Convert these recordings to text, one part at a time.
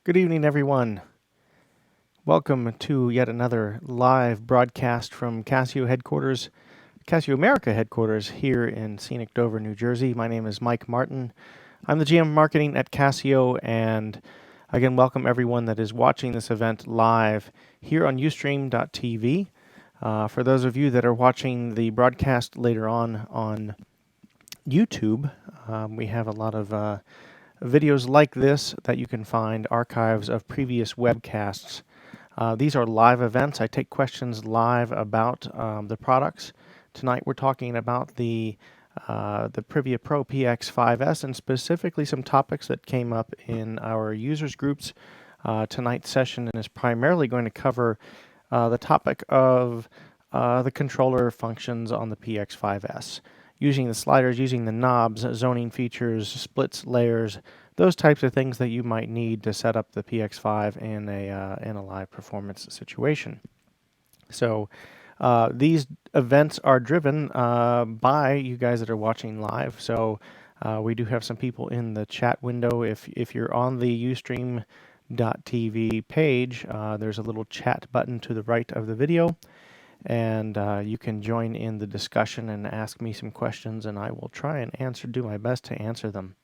Good evening, everyone. Welcome to yet another live broadcast from Casio headquarters, Casio America headquarters here in scenic Dover, New Jersey. My name is Mike Martin. I'm the GM of Marketing at Casio, and again, welcome everyone that is watching this event live here on Ustream.tv. For those of you that are watching the broadcast later on YouTube, we have a lot of videos like this that you can find, archives of previous webcasts. These are live events. I take questions live about the products. Tonight we're talking about the Privia Pro PX-5S and specifically some topics that came up in our users groups. Tonight's session is primarily going to cover the topic of the controller functions on the PX-5S. Using the sliders, using the knobs, zoning features, splits, layers, those types of things that you might need to set up the PX5 in a live performance situation. So these events are driven by you guys that are watching live. So we do have some people in the chat window. If you're on the Ustream.tv page, there's a little chat button to the right of the video. And you can join in the discussion and ask me some questions, and I will try and do my best to answer them.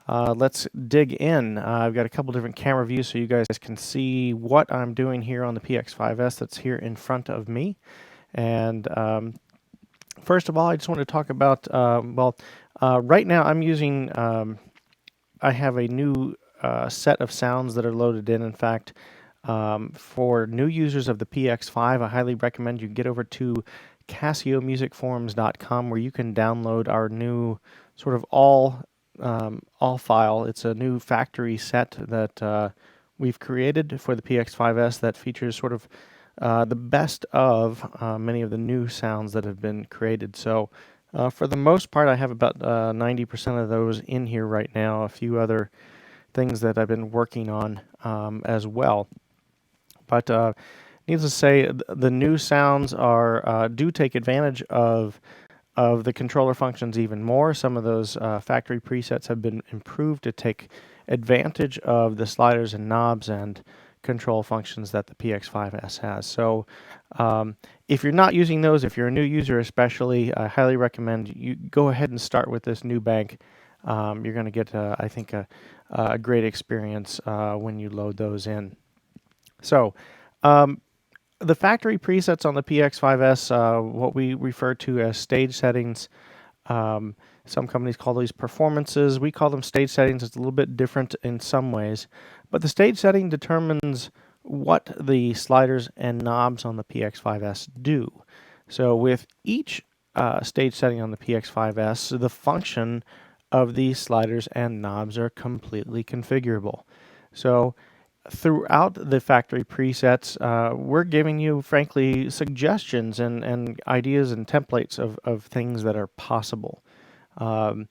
Let's dig in. I've got a couple different camera views so you guys can see what I'm doing here on the PX5S that's here in front of me. And first of all, I just want to talk about, right now I'm using, I have a new set of sounds that are loaded in. In fact, for new users of the PX5, I highly recommend you get over to CasioMusicForums.com where you can download our new sort of all file. It's a new factory set that we've created for the PX5S that features sort of the best of many of the new sounds that have been created. So for the most part, I have about 90% of those in here right now. A few other things that I've been working on as well. But needless to say, the new sounds are do take advantage of the controller functions even more. Some of those factory presets have been improved to take advantage of the sliders and knobs and control functions that the PX5S has. So if you're not using those, if you're a new user especially, I highly recommend you go ahead and start with this new bank. You're going to get, I think, a great experience when you load those in. So, the factory presets on the PX5S, what we refer to as stage settings, some companies call these performances. We call them stage settings. It's a little bit different in some ways. But the stage setting determines what the sliders and knobs on the PX5S do. So with each stage setting on the PX5S, the function of these sliders and knobs are completely configurable. So throughout the factory presets, we're giving you, frankly, suggestions and ideas and templates of things that are possible. In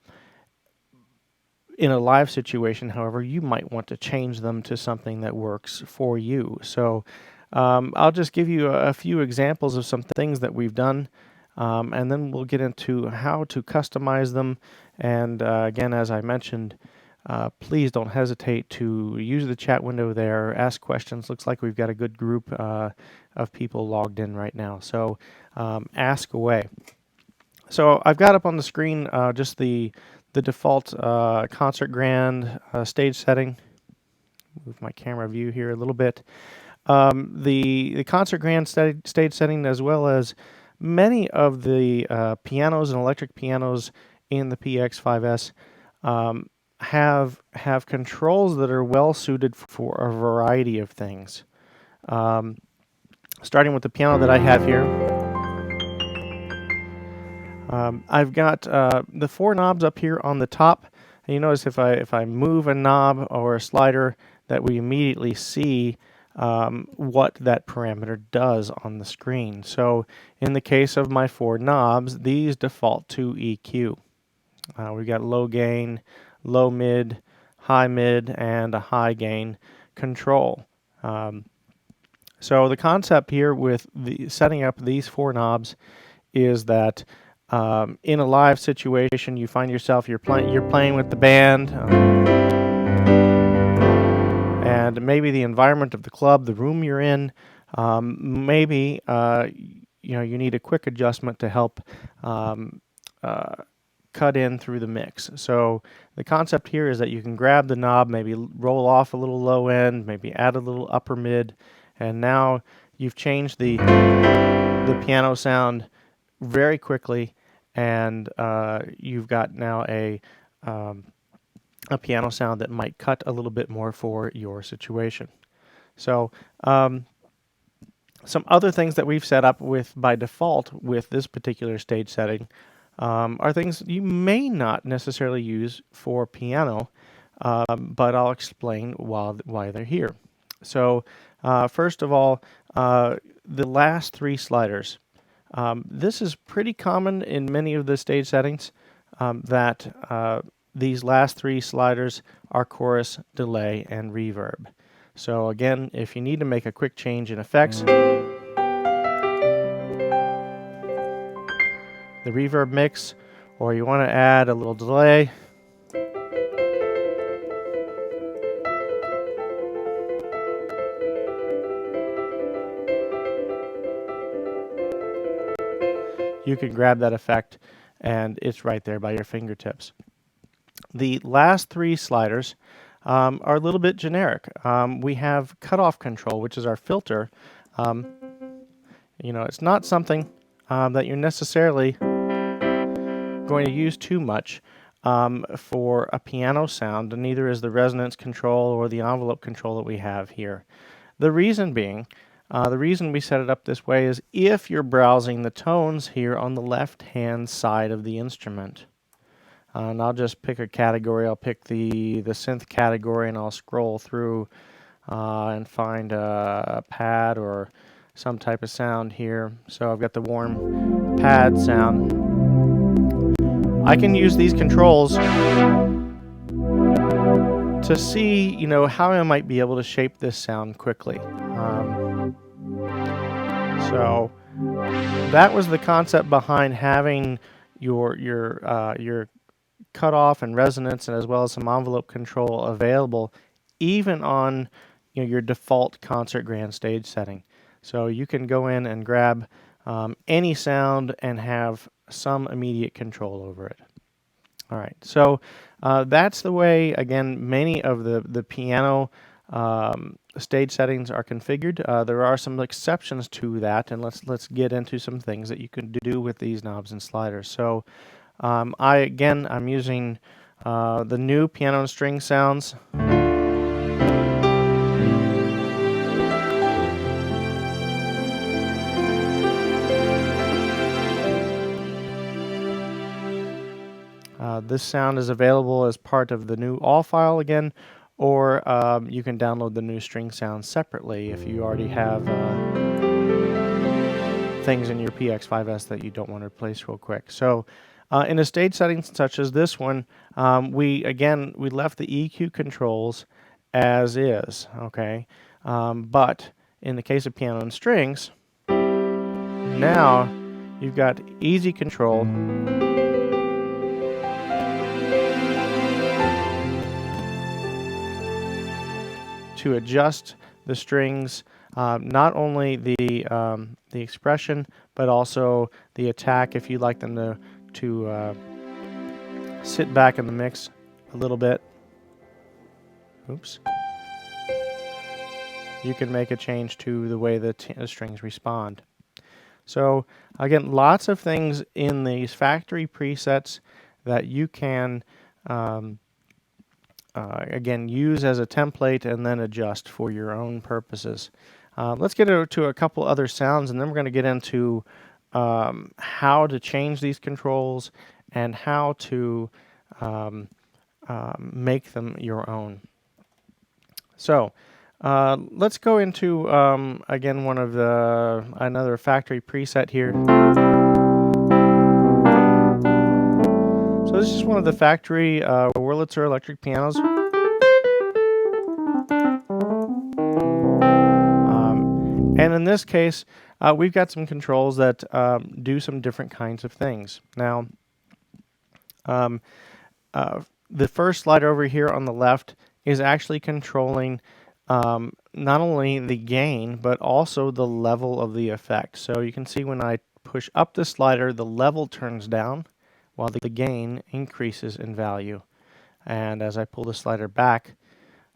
a live situation, however, you might want to change them to something that works for you. So I'll just give you a few examples of some things that we've done, and then we'll get into how to customize them. And again, as I mentioned, please don't hesitate to use the chat window there, ask questions. Looks like we've got a good group of people logged in right now. So ask away. So I've got up on the screen just the default concert grand stage setting. Move my camera view here a little bit. The concert grand stage setting, as well as many of the pianos and electric pianos in the PX5S, have controls that are well suited for a variety of things. Starting with the piano that I have here, I've got the four knobs up here on the top. And you notice if I move a knob or a slider, that we immediately see what that parameter does on the screen. So in the case of my four knobs, these default to EQ. We've got low gain, low mid, and a high gain control. So the concept here with setting up these four knobs is that in a live situation, you find yourself you're playing with the band. and maybe the environment of the club, the room you're in, maybe you need a quick adjustment to help cut in through the mix. So the concept here is that you can grab the knob, maybe roll off a little low end, maybe add a little upper mid, and now you've changed the piano sound very quickly, and you've got now a piano sound that might cut a little bit more for your situation. So some other things that we've set up with by default with this particular stage setting are things you may not necessarily use for piano, but I'll explain why they're here. So first of all, the last three sliders. This is pretty common in many of the stage settings that these last three sliders are chorus, delay, and reverb. So again, if you need to make a quick change in effects, the reverb mix, or you want to add a little delay, you can grab that effect and it's right there by your fingertips. The last three sliders are a little bit generic. We have cutoff control, which is our filter. It's not something that you're necessarily going to use too much for a piano sound, and neither is the resonance control or the envelope control that we have here. The reason being, the reason we set it up this way is if you're browsing the tones here on the left-hand side of the instrument. And I'll just pick a category. I'll pick the synth category, and I'll scroll through and find a pad or some type of sound here. So I've got the warm pad sound. I can use these controls to see, how I might be able to shape this sound quickly. So that was the concept behind having your cutoff and resonance, and as well as some envelope control available, even on your default concert grand stage setting. So you can go in and grab any sound and have some immediate control over it. All right, so that's the way, again, many of the piano stage settings are configured. There are some exceptions to that, and let's get into some things that you can do with these knobs and sliders. So I'm using the new piano and string sounds. This sound is available as part of the new all file again, or you can download the new string sounds separately if you already have things in your PX-5S that you don't want to replace real quick. So in a stage setting such as this one, we left the EQ controls as is, okay? But in the case of piano and strings, now you've got easy control to adjust the strings, not only the expression, but also the attack if you'd like them to sit back in the mix a little bit. Oops. You can make a change to the way the strings respond. So again, lots of things in these factory presets that you can again use as a template and then adjust for your own purposes. Let's get to a couple other sounds, and then we're going to get into how to change these controls and how to make them your own. So let's go into again another factory preset here. So this is one of the factory Wurlitzer electric pianos. And in this case, we've got some controls that do some different kinds of things. Now, the first slider over here on the left is actually controlling not only the gain, but also the level of the effect. So you can see when I push up the slider, the level turns down while the gain increases in value. And as I pull the slider back,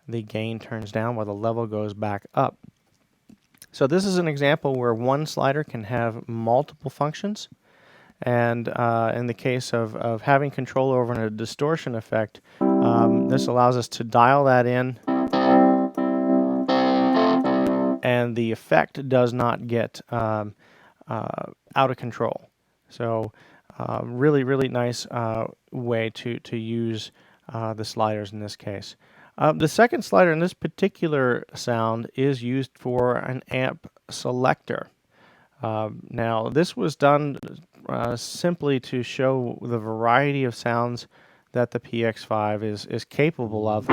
the gain turns down while the level goes back up. So this is an example where one slider can have multiple functions. And in the case of having control over a distortion effect, this allows us to dial that in, and the effect does not get out of control. So really, really nice way to use the sliders in this case. The second slider in this particular sound is used for an amp selector. Now, this was done simply to show the variety of sounds that the PX5 is capable of.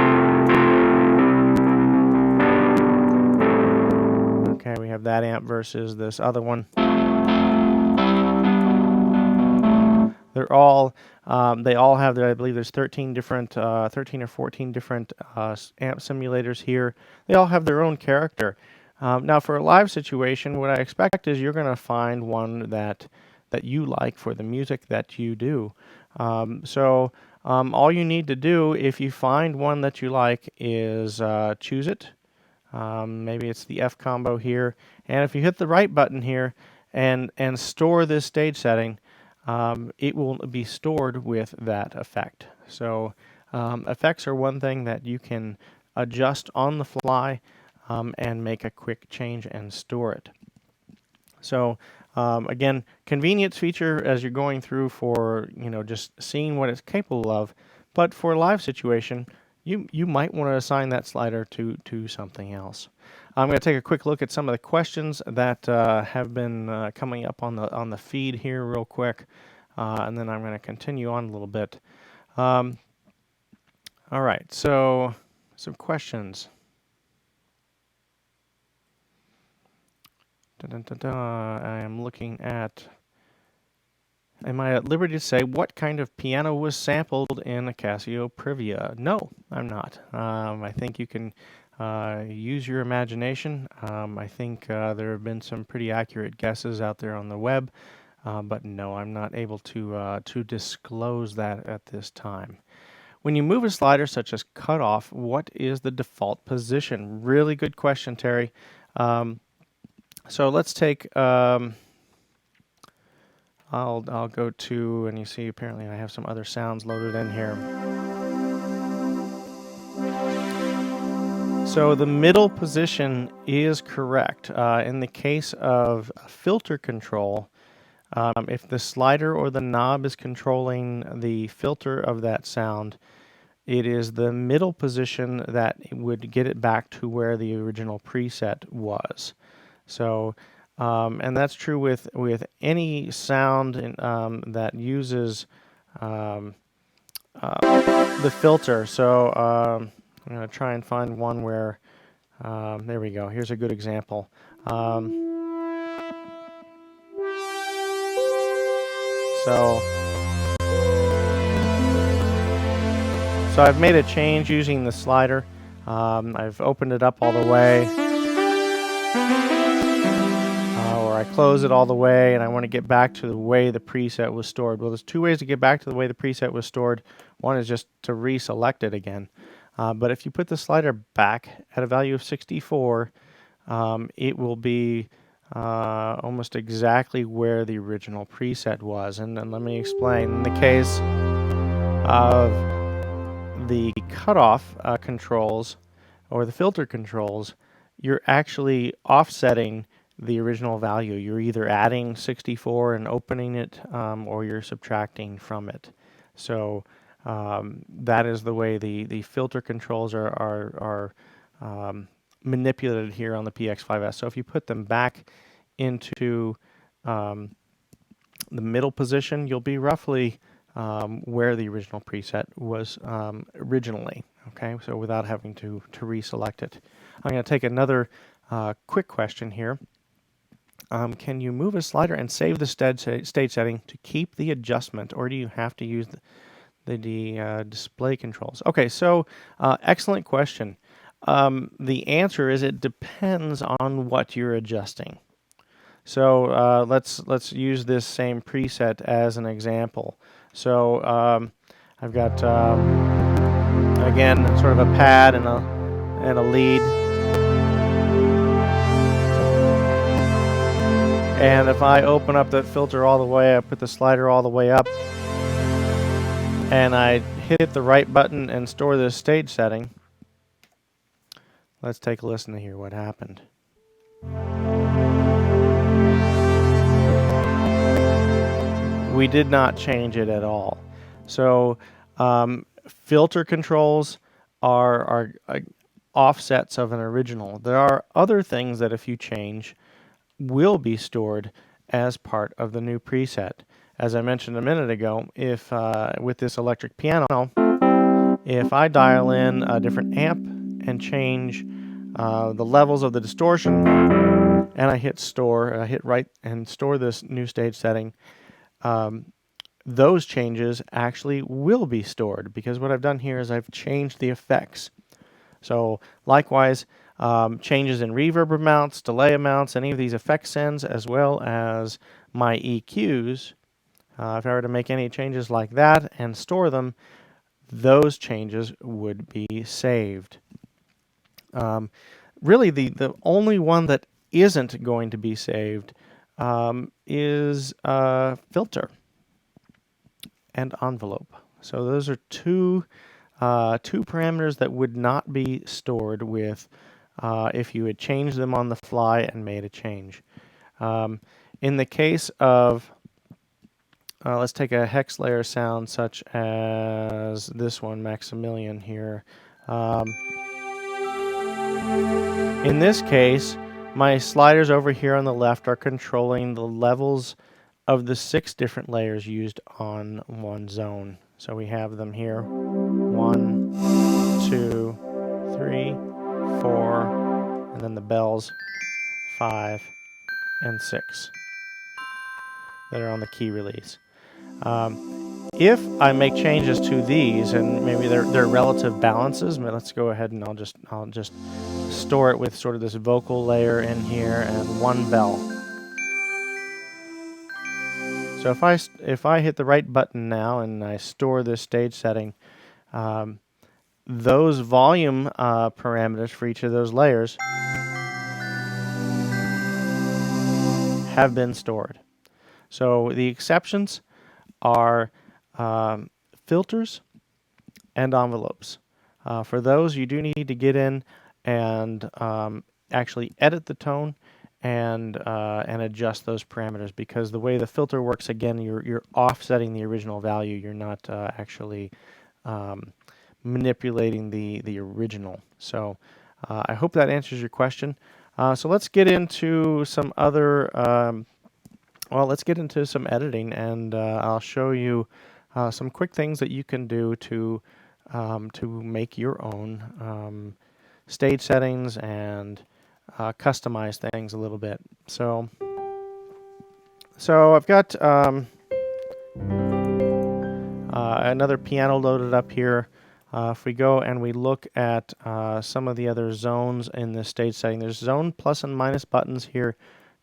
Okay, we have that amp versus this other one. They're all, they all have their, I believe there's 13 or 14 different amp simulators here. They all have their own character. Now, for a live situation, what I expect is you're going to find one that you like for the music that you do. All you need to do, if you find one that you like, is choose it. Maybe it's the F combo here. And if you hit the right button here and store this stage setting, it will be stored with that effect. So effects are one thing that you can adjust on the fly and make a quick change and store it. So again, convenience feature as you're going through for just seeing what it's capable of. But for a live situation, you might want to assign that slider to something else. I'm going to take a quick look at some of the questions that have been coming up on the feed here real quick, and then I'm going to continue on a little bit. All right, so some questions. I am looking at. Am I at liberty to say what kind of piano was sampled in a Casio Privia? No, I'm not. I think you can use your imagination. I think there have been some pretty accurate guesses out there on the web, but no, I'm not able to disclose that at this time. When you move a slider such as cutoff, what is the default position? Really good question, Terry. So let's take. I'll go to, and you see apparently I have some other sounds loaded in here. So the middle position is correct. In the case of filter control, if the slider or the knob is controlling the filter of that sound, it is the middle position that would get it back to where the original preset was. So, and that's true with any sound that uses the filter. So I'm going to try and find one where, there we go. Here's a good example. So I've made a change using the slider. I've opened it up all the way. Or I close it all the way and I want to get back to the way the preset was stored. Well, there's two ways to get back to the way the preset was stored. One is just to reselect it again. But if you put the slider back at a value of 64, it will be almost exactly where the original preset was. And then let me explain. In the case of the cutoff controls or the filter controls, you're actually offsetting the original value. You're either adding 64 and opening it, or you're subtracting from it. So that is the way the filter controls are manipulated here on the PX-5S. So if you put them back into the middle position, you'll be roughly where the original preset was originally. Okay, so without having to reselect it. I'm going to take another quick question here. Can you move a slider and save the stage setting to keep the adjustment, or do you have to use the display controls? Okay, so excellent question. The answer is it depends on what you're adjusting. So let's use this same preset as an example. So I've got again sort of a pad and a lead. And if I open up that filter all the way, I put the slider all the way up, and I hit the right button and store this stage setting, let's take a listen to hear what happened. We did not change it at all. So filter controls are offsets of an original. There are other things that if you change will be stored as part of the new preset. As I mentioned a minute ago, if with this electric piano, if I dial in a different amp and change the levels of the distortion, and I hit store, I hit right and store this new stage setting, those changes actually will be stored, because what I've done here is I've changed the effects. So likewise, changes in reverb amounts, delay amounts, any of these effect sends, as well as my EQs, if I were to make any changes like that and store them, those changes would be saved. Really, the only one that isn't going to be saved is filter and envelope. So those are two parameters that would not be stored with if you had changed them on the fly and made a change. In the case of, let's take a hex layer sound such as this one, Maximilian here. In this case, my sliders over here on the left are controlling the levels of the 6 different layers used on one zone. So we have them here, 1, 2, 3, 4, and then the bells, 5, and 6 that are on the key release. If I make changes to these, and maybe they're relative balances, let's go ahead and I'll just store it with sort of this vocal layer in here and one bell. So if I hit the right button now and I store this stage setting, those volume parameters for each of those layers have been stored. So the exceptions are filters and envelopes. For those, you do need to get in and actually edit the tone and adjust those parameters, because the way the filter works, again, you're offsetting the original value. You're not actually manipulating the original. So I hope that answers your question. So let's get into some other let's get into some editing, and I'll show you some quick things that you can do to make your own stage settings and customize things a little bit. So I've got another piano loaded up here. If we go and we look at some of the other zones in this stage setting, there's zone plus and minus buttons here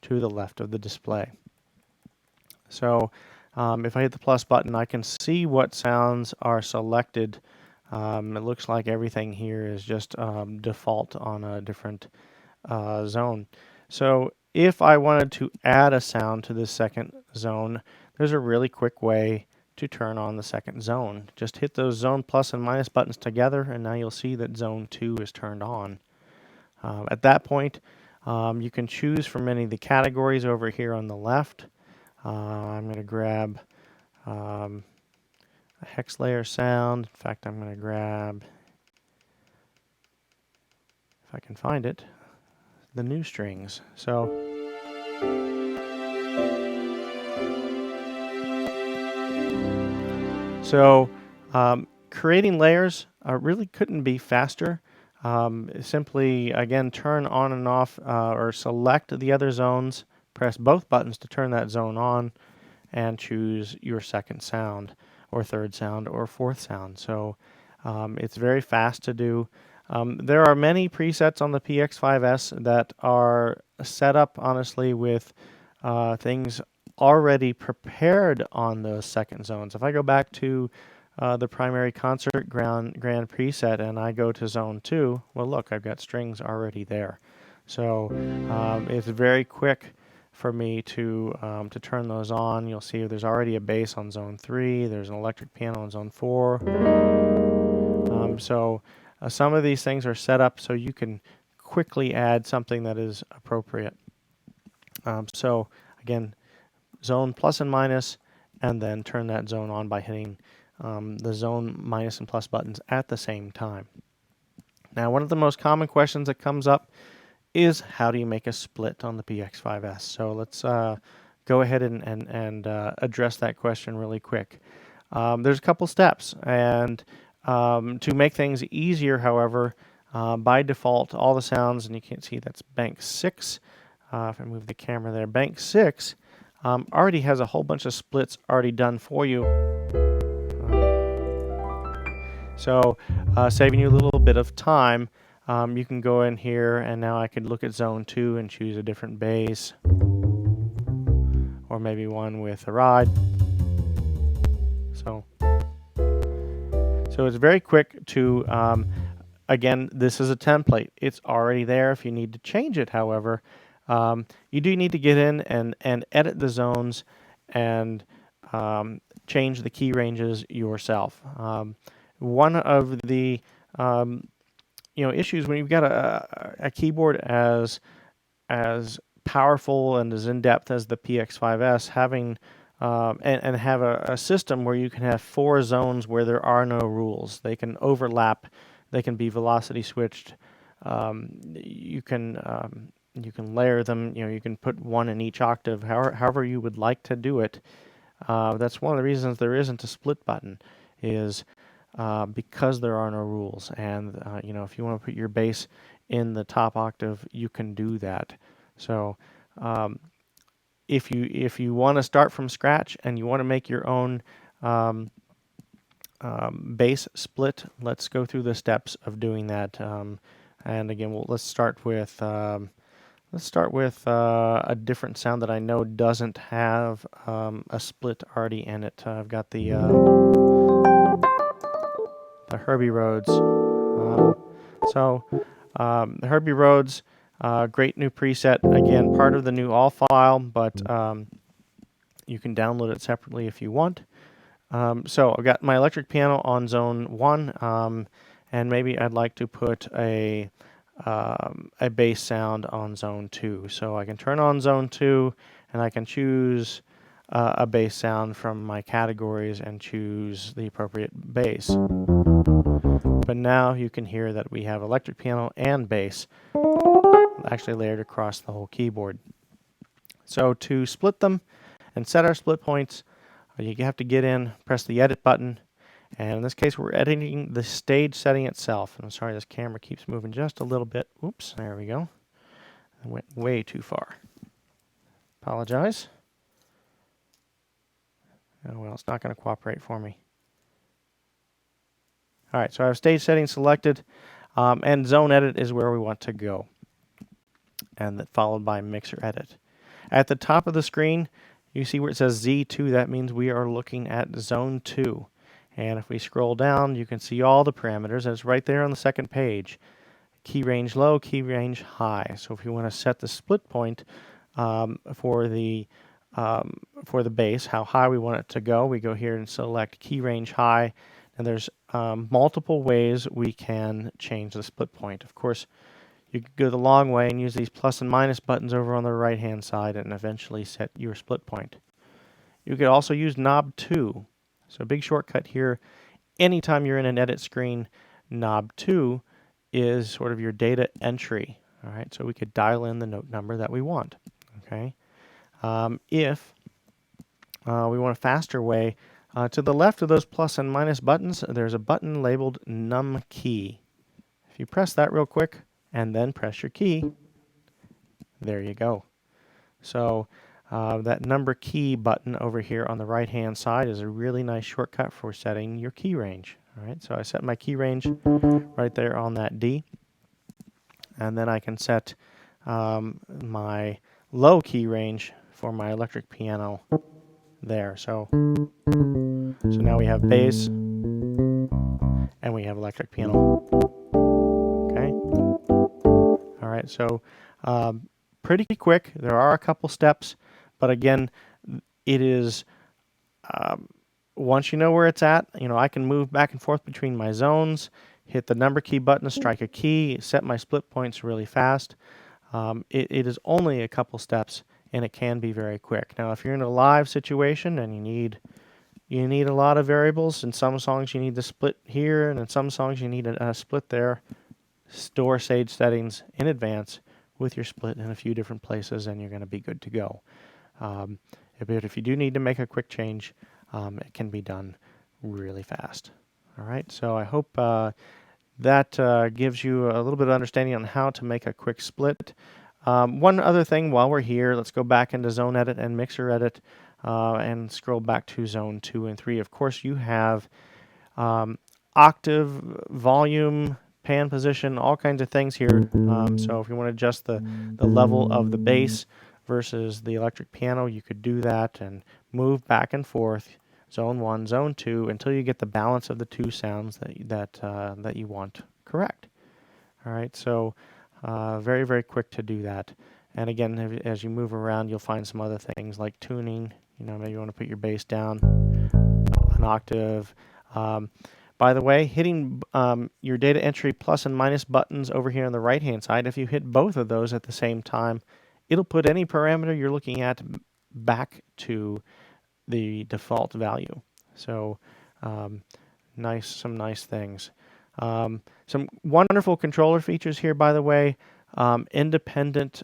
to the left of the display. So if I hit the plus button, I can see what sounds are selected. It looks like everything here is just default on a different zone. So if I wanted to add a sound to this second zone, there's a really quick way to turn on the second zone. Just hit those zone plus and minus buttons together, and now you'll see that zone 2 is turned on. At that point, you can choose from any of the categories over here on the left. I'm going to grab a hex layer sound. In fact, I'm going to grab, if I can find it, the new strings. So creating layers really couldn't be faster. Simply, again, turn on and off or select the other zones, press both buttons to turn that zone on, and choose your second sound or third sound or fourth sound. So it's very fast to do. There are many presets on the PX5S that are set up, honestly, with things already prepared on those second zones. If I go back to the primary concert grand preset and I go to zone 2, well, look, I've got strings already there. So it's very quick for me to turn those on. You'll see there's already a bass on zone 3. There's an electric piano on zone 4. Some of these things are set up so you can quickly add something that is appropriate. So again, zone plus and minus, and then turn that zone on by hitting the zone minus and plus buttons at the same time. Now, one of the most common questions that comes up is how do you make a split on the PX5S? So let's go ahead and address that question really quick. There's a couple steps, and to make things easier, however, by default, all the sounds, and you can't see that's bank 6. If I move the camera there, bank 6 already has a whole bunch of splits already done for you. Saving you a little bit of time, you can go in here and now I could look at zone 2 and choose a different bass, or maybe one with a ride. So it's very quick to, again, this is a template. It's already there. If you need to change it, however, you do need to get in and edit the zones and change the key ranges yourself. One of the issues when you've got a keyboard as powerful and as in-depth as the PX5S, having and have a system where you can have 4 zones where there are no rules. They can overlap. They can be velocity switched. You can layer them. You can put one in each octave, however you would like to do it. That's one of the reasons there isn't a split button, is because there are no rules. And if you want to put your bass in the top octave, you can do that. So if you want to start from scratch and you want to make your own bass split, let's go through the steps of doing that. And again, let's start with a different sound that I know doesn't have a split already in it. I've got the Herbie Rhodes. The Herbie Rhodes, great new preset. Again, part of the new all file, but you can download it separately if you want. So I've got my electric piano on zone 1, and maybe I'd like to put a bass sound on zone 2. So I can turn on zone 2, and I can choose a bass sound from my categories and choose the appropriate bass. But now you can hear that we have electric piano and bass actually layered across the whole keyboard. So to split them and set our split points, you have to get in, press the edit button, and in this case we're editing the stage setting itself. And I'm sorry, this camera keeps moving just a little bit. Oops, there we go. I went way too far. Apologize. Oh well, it's not going to cooperate for me. All right, so I have stage setting selected, and zone edit is where we want to go, and that followed by mixer edit. At the top of the screen, you see where it says Z2. That means we are looking at zone 2. And if we scroll down, you can see all the parameters, and it's right there on the second page. Key range low, key range high. So if you want to set the split point for the bass, how high we want it to go, we go here and select key range high. And there's multiple ways we can change the split point. Of course, you could go the long way and use these plus and minus buttons over on the right-hand side and eventually set your split point. You could also use knob 2. So a big shortcut here. Anytime you're in an edit screen, knob 2 is sort of your data entry. All right, so we could dial in the note number that we want. Okay, if we want a faster way, to the left of those plus and minus buttons, there's a button labeled num key. If you press that real quick and then press your key, there you go. So that number key button over here on the right hand side is a really nice shortcut for setting your key range. All right, so I set my key range right there on that D, and then I can set my low key range for my electric piano there. So now we have bass and we have electric piano. Okay. All right, so pretty quick. There are a couple steps, but again, it is once you know where it's at, I can move back and forth between my zones, hit the number key button, strike a key, set my split points really fast. It is only a couple steps, and it can be very quick. Now, if you're in a live situation and you need a lot of variables, in some songs you need to split here, and in some songs you need a split there, store stage settings in advance with your split in a few different places, and you're going to be good to go. But if you do need to make a quick change, it can be done really fast. All right, so I hope that gives you a little bit of understanding on how to make a quick split. One other thing while we're here, let's go back into Zone Edit and Mixer Edit and scroll back to Zone 2 and 3. Of course, you have octave, volume, pan position, all kinds of things here. So if you want to adjust the level of the bass versus the electric piano, you could do that and move back and forth, Zone 1, Zone 2, until you get the balance of the two sounds that you want correct. All right, so very, very quick to do that. And again, as you move around, you'll find some other things like tuning. Maybe you want to put your bass down an octave. By the way, hitting your data entry plus and minus buttons over here on the right-hand side, if you hit both of those at the same time, it'll put any parameter you're looking at back to the default value. So some nice things. Some wonderful controller features here, by the way. Independent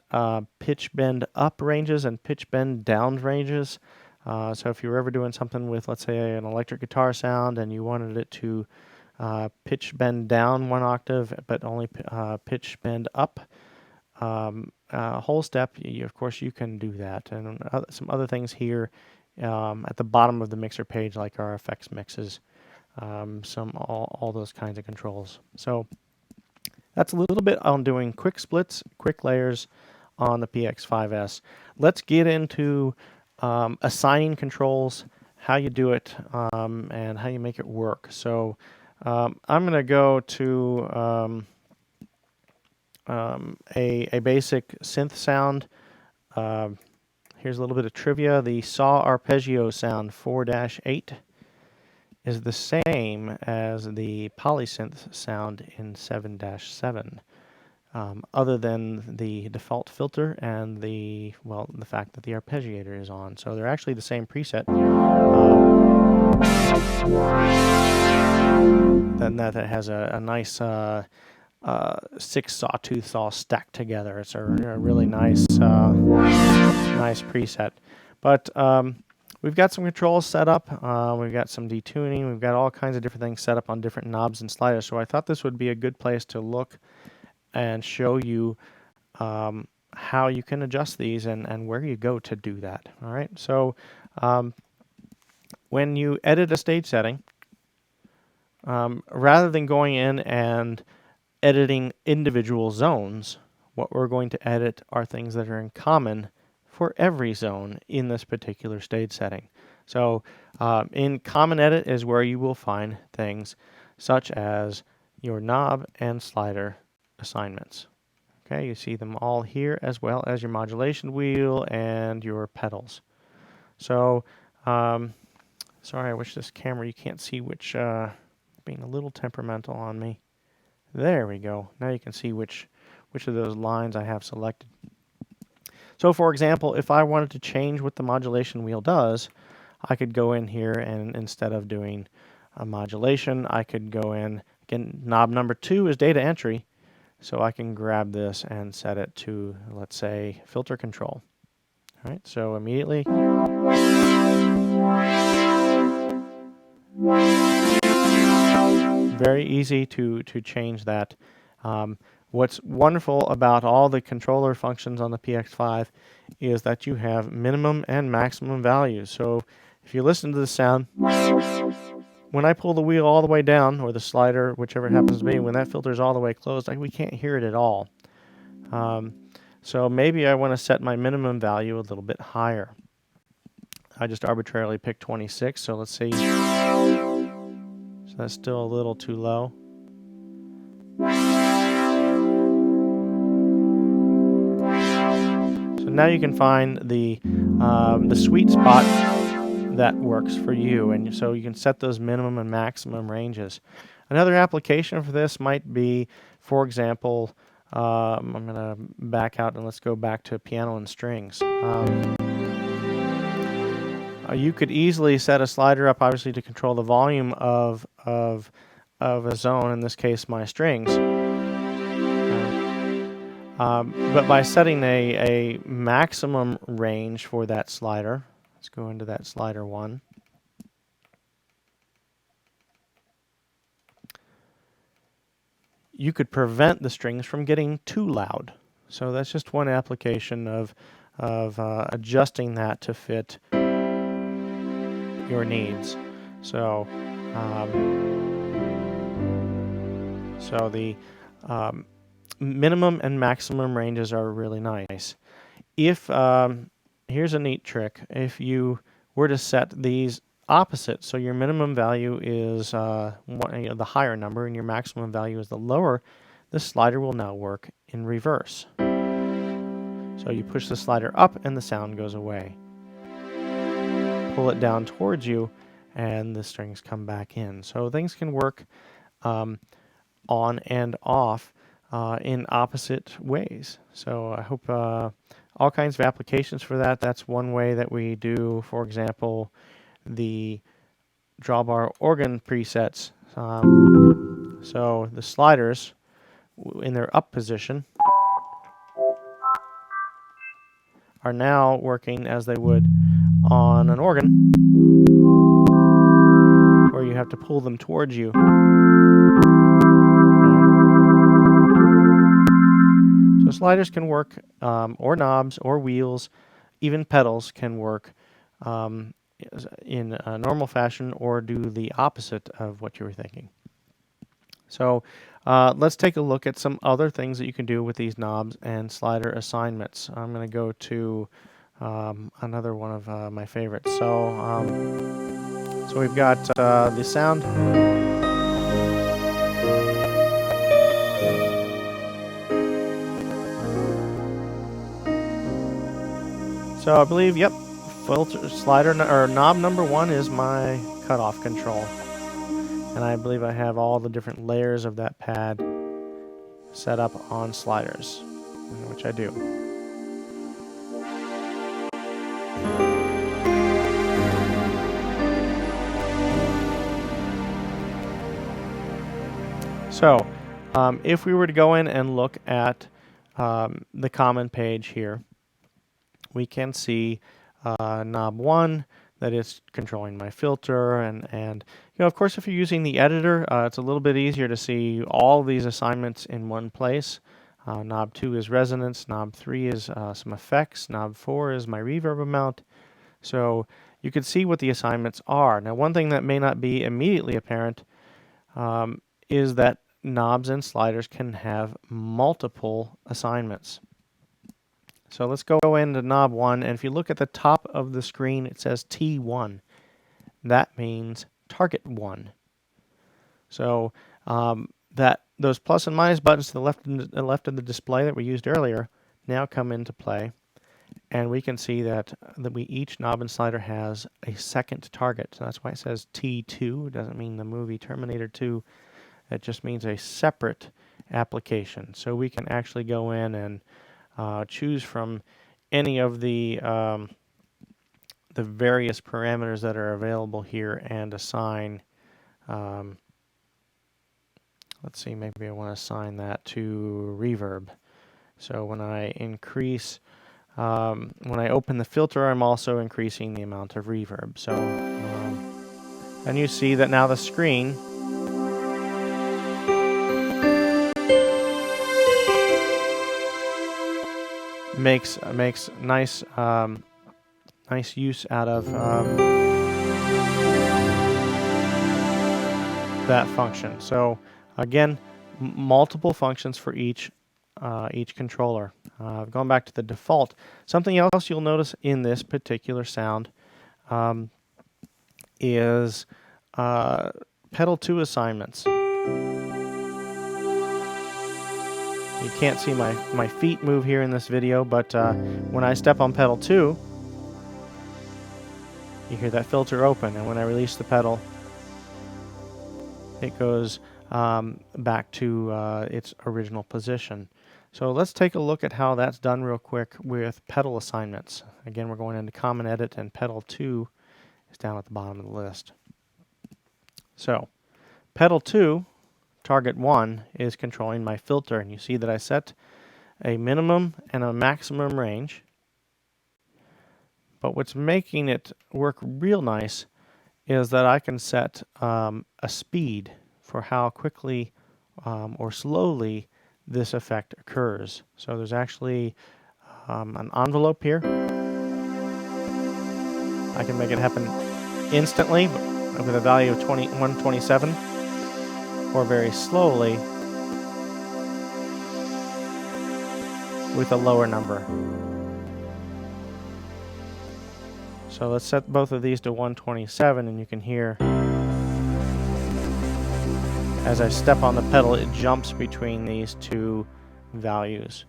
pitch bend up ranges and pitch bend down ranges. So if you were ever doing something with, let's say, an electric guitar sound and you wanted it to pitch bend down one octave but only pitch bend up a whole step, of course you can do that. And some other things here at the bottom of the mixer page, like our effects mixes, all those kinds of controls. So that's a little bit on doing quick splits, quick layers on the PX-5S. Let's get into assigning controls, how you do it, and how you make it work. So I'm going to go to a basic synth sound. Here's a little bit of trivia. The saw arpeggio sound 4-8 is the same as the polysynth sound in 7-7. Other than the default filter and the fact that the arpeggiator is on. So they're actually the same preset. Then that has a nice 6 sawtooths all stacked together. It's a really nice preset. But we've got some controls set up. We've got some detuning. We've got all kinds of different things set up on different knobs and sliders. So I thought this would be a good place to look and show you how you can adjust these and where you go to do that. All right. So when you edit a stage setting, rather than going in and editing individual zones, what we're going to edit are things that are in common for every zone in this particular stage setting. So in Common Edit is where you will find things such as your knob and slider assignments. Okay, you see them all here, as well as your modulation wheel and your pedals. So, sorry, I wish this camera, you can't see which, being a little temperamental on me. There we go. Now you can see which of those lines I have selected. So for example, if I wanted to change what the modulation wheel does, I could go in here and instead of doing a modulation, I could go in, again, knob number 2 is data entry, so I can grab this and set it to, let's say, filter control. All right, so immediately, very easy to change that. What's wonderful about all the controller functions on the PX5 is that you have minimum and maximum values. So if you listen to the sound, when I pull the wheel all the way down, or the slider, whichever it happens to be, when that filter is all the way closed, we can't hear it at all. So maybe I want to set my minimum value a little bit higher. I just arbitrarily picked 26, so let's see. So that's still a little too low. So now you can find the sweet spot that works for you, and so you can set those minimum and maximum ranges. Another application for this might be, for example, I'm going to back out and let's go back to piano and strings. You could easily set a slider up, obviously, to control the volume of a zone, in this case my strings. But by setting a maximum range for that slider, let's go into that slider 1. You could prevent the strings from getting too loud. So that's just one application of adjusting that to fit your needs. So the minimum and maximum ranges are really nice. If here's a neat trick. If you were to set these opposite, so your minimum value is the higher number and your maximum value is the lower, the slider will now work in reverse. So you push the slider up and the sound goes away. Pull it down towards you and the strings come back in. So things can work on and off in opposite ways. So I hope all kinds of applications for that. That's one way that we do, for example, the drawbar organ presets. So the sliders in their up position are now working as they would on an organ, where you have to pull them towards you. So sliders can work, or knobs, or wheels, even pedals can work in a normal fashion or do the opposite of what you were thinking. So let's take a look at some other things that you can do with these knobs and slider assignments. I'm going to go to another one of my favorites. So we've got the sound. So I believe, yep, filter slider or knob number 1 is my cutoff control. And I believe I have all the different layers of that pad set up on sliders, which I do. So if we were to go in and look at the common page here, we can see knob 1 that is controlling my filter, and of course, if you're using the editor, it's a little bit easier to see all these assignments in one place. Knob 2 is resonance, knob 3 is some effects, knob 4 is my reverb amount. So you can see what the assignments are. Now, one thing that may not be immediately apparent is that knobs and sliders can have multiple assignments. So let's go into knob 1, and if you look at the top of the screen, it says T1. That means target 1. So those plus and minus buttons to the left of the display that we used earlier now come into play, and we can see that each knob and slider has a second target. So that's why it says T2. It doesn't mean the movie Terminator 2. It just means a separate application. So we can actually go in and choose from any of the various parameters that are available here and assign. Let's see, maybe I want to assign that to reverb. So when I increase, when I open the filter, I'm also increasing the amount of reverb. So, and you see that now the screen makes nice nice use out of that function. So again, multiple functions for each controller. Going back to the default, something else you'll notice in this particular sound is pedal 2 assignments. You can't see my feet move here in this video, but when I step on pedal 2, you hear that filter open, and when I release the pedal, it goes back to its original position. So let's take a look at how that's done real quick with pedal assignments. Again, we're going into Common Edit, and pedal 2 is down at the bottom of the list. So pedal 2, target 1, is controlling my filter, and you see that I set a minimum and a maximum range. But what's making it work real nice is that I can set a speed for how quickly or slowly this effect occurs. So there's actually an envelope here. I can make it happen instantly with a value of 127, or very slowly with a lower number. So let's set both of these to 127, and you can hear as I step on the pedal, it jumps between these two values.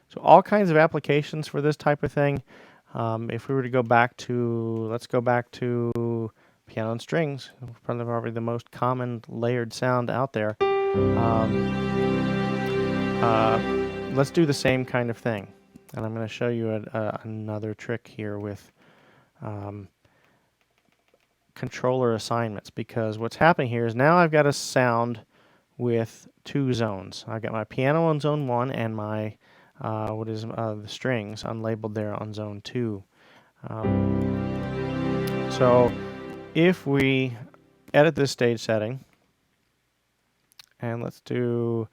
So all kinds of applications for this type of thing. If we were to go back to, let's go back to piano and strings, probably the most common layered sound out there. Let's do the same kind of thing. And I'm going to show you another trick here with controller assignments, because what's happening here is now I've got a sound with two zones. I've got my piano on zone 1 and my the strings unlabeled there on zone 2. So if we edit this stage setting, and let's do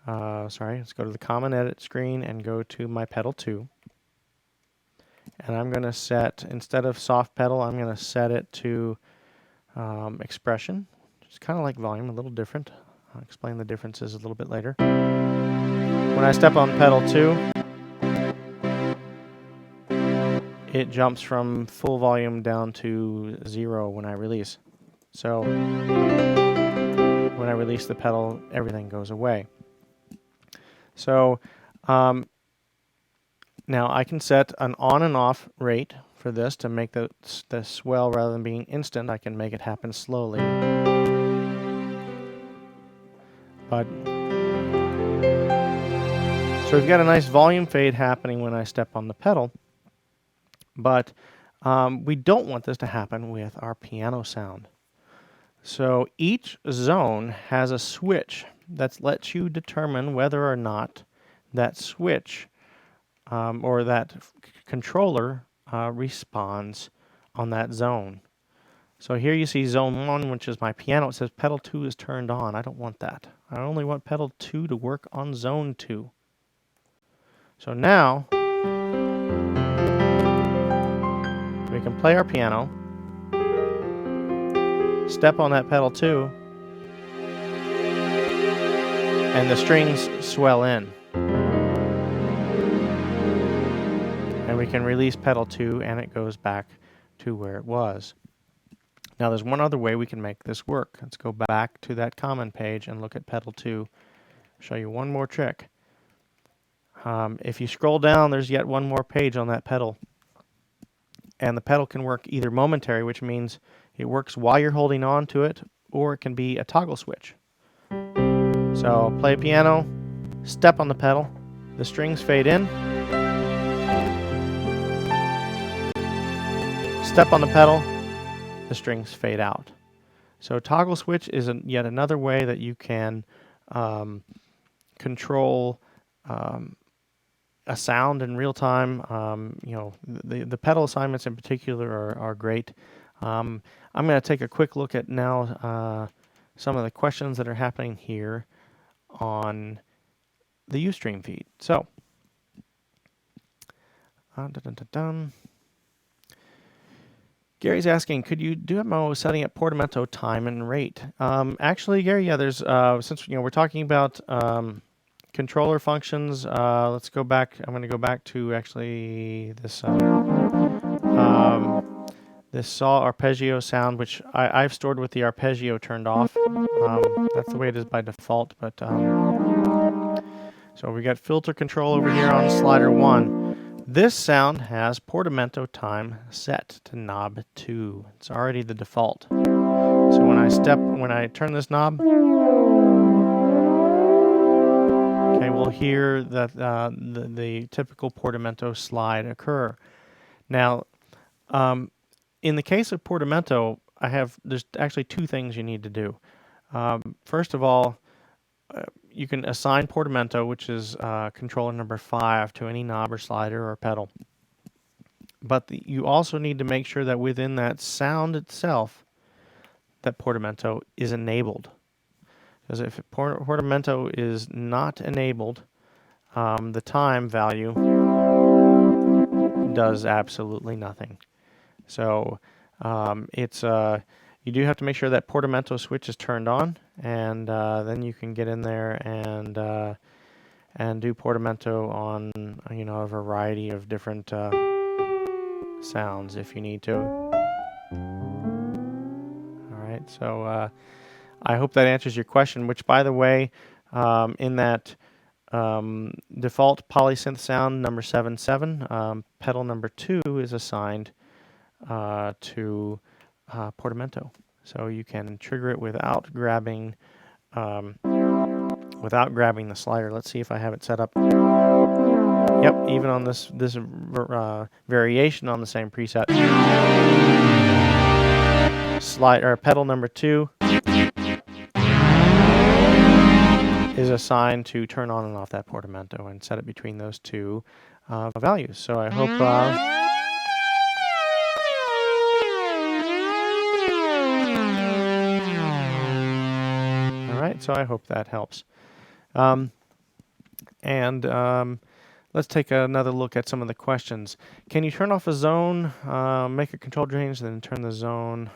let's go to the Common Edit screen and go to my pedal 2. And I'm going to set, instead of soft pedal, I'm going to set it to expression. It's kind of like volume, a little different. I'll explain the differences a little bit later. When I step on pedal 2, it jumps from full volume down to 0 when I release. So when I release the pedal, everything goes away. So now I can set an on and off rate for this to make the swell, rather than being instant, I can make it happen slowly. But so we've got a nice volume fade happening when I step on the pedal, but we don't want this to happen with our piano sound. So each zone has a switch that lets you determine whether or not that switch or that controller responds on that zone. So here you see zone 1, which is my piano. It says pedal 2 is turned on. I don't want that. I only want pedal 2 to work on zone 2. So now we can play our piano, step on that pedal 2, and the strings swell in. And we can release pedal 2 and it goes back to where it was. Now there's one other way we can make this work. Let's go back to that common page and look at pedal 2. Show you one more trick. If you scroll down, there's yet one more page on that pedal. And the pedal can work either momentary, which means it works while you're holding on to it, or it can be a toggle switch. So play piano, step on the pedal, the strings fade in, step on the pedal, the strings fade out. So toggle switch is yet another way that you can control a sound in real time. The pedal assignments in particular are great. I'm going to take a quick look at now some of the questions that are happening here on the Ustream feed. So, Gary's asking, could you do a demo setting up portamento time and rate? Actually, Gary, yeah, there's since we're talking about controller functions. Let's go back. I'm going to go back to actually this saw arpeggio sound, which I've stored with the arpeggio turned off. That's the way it is by default. But so we got filter control over here on slider 1. This sound has portamento time set to knob 2. It's already the default. So when I turn this knob, okay, we'll hear that the typical portamento slide occur. Now, in the case of portamento, there's actually 2 things you need to do. First of all, you can assign portamento, which is controller number 5, to any knob or slider or pedal. But you also need to make sure that within that sound itself, that portamento is enabled. Because if portamento is not enabled, the time value does absolutely nothing. So you do have to make sure that portamento switch is turned on, and then you can get in there and do portamento on a variety of different sounds if you need to. All right, so I hope that answers your question. Which, by the way, in that default polysynth sound number 77, pedal number 2 is assigned to portamento, so you can trigger it without grabbing the slider. Let's see if I have it set up. Yep, even on this variation on the same preset, pedal number 2 is assigned to turn on and off that portamento and set it between those 2 values. So I hope. So I hope that helps. Let's take another look at some of the questions. Can you turn off a zone, make a control change, then turn the zone?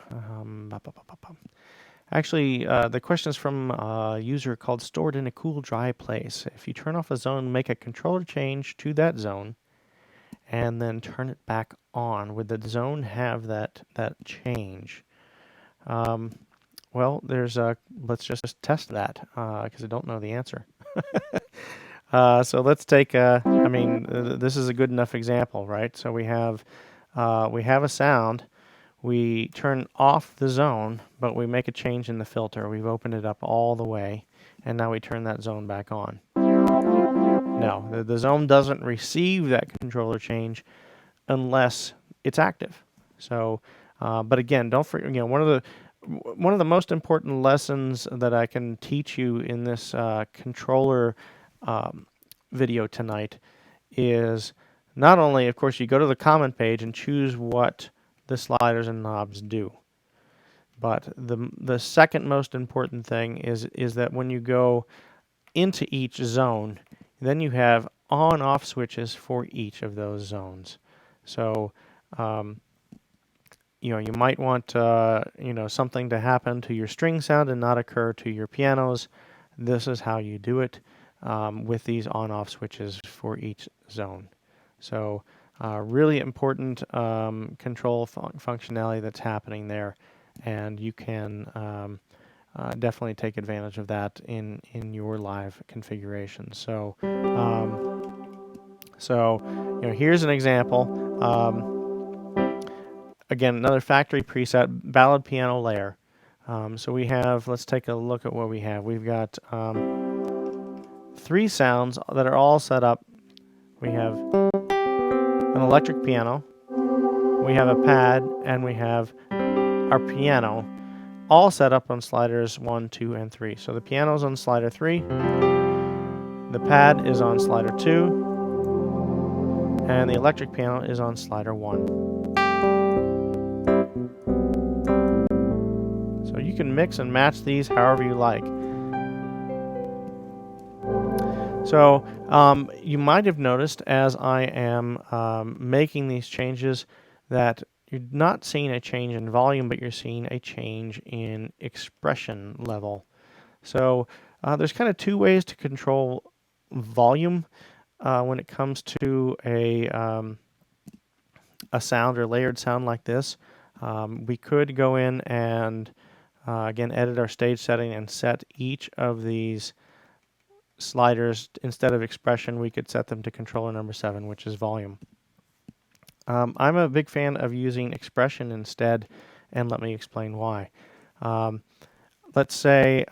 Actually, the question is from a user called Stored in a Cool Dry Place. If you turn off a zone, make a controller change to that zone, and then turn it back on, would the zone have that change? Well, let's just test that because I don't know the answer. So let's take this is a good enough example, right? So we have a sound, we turn off the zone, but we make a change in the filter. We've opened it up all the way, and now we turn that zone back on. No, the zone doesn't receive that controller change unless it's active. So, but again, don't forget, one of the most important lessons that I can teach you in this controller video tonight is not only, of course, you go to the comment page and choose what the sliders and knobs do, but the second most important thing is that when you go into each zone, then you have on-off switches for each of those zones. So you might want something to happen to your string sound and not occur to your pianos. This is how you do it with these on-off switches for each zone. So really important control functionality that's happening there, and you can definitely take advantage of that in your live configuration. So here's an example. Again, another factory preset, ballad piano layer. So we have, let's take a look at what we have. We've got 3 sounds that are all set up. We have an electric piano, we have a pad, and we have our piano, all set up on sliders 1, 2, and 3. So the piano's on slider 3, the pad is on slider 2, and the electric piano is on slider 1. So you can mix and match these however you like. So you might have noticed as I am making these changes that you're not seeing a change in volume, but you're seeing a change in expression level. So there's kind of two ways to control volume when it comes to a sound or layered sound like this. We could go in and again edit our stage setting and set each of these sliders. Instead of expression, we could set them to controller number 7, which is volume. I'm a big fan of using expression instead, and let me explain why. Let's say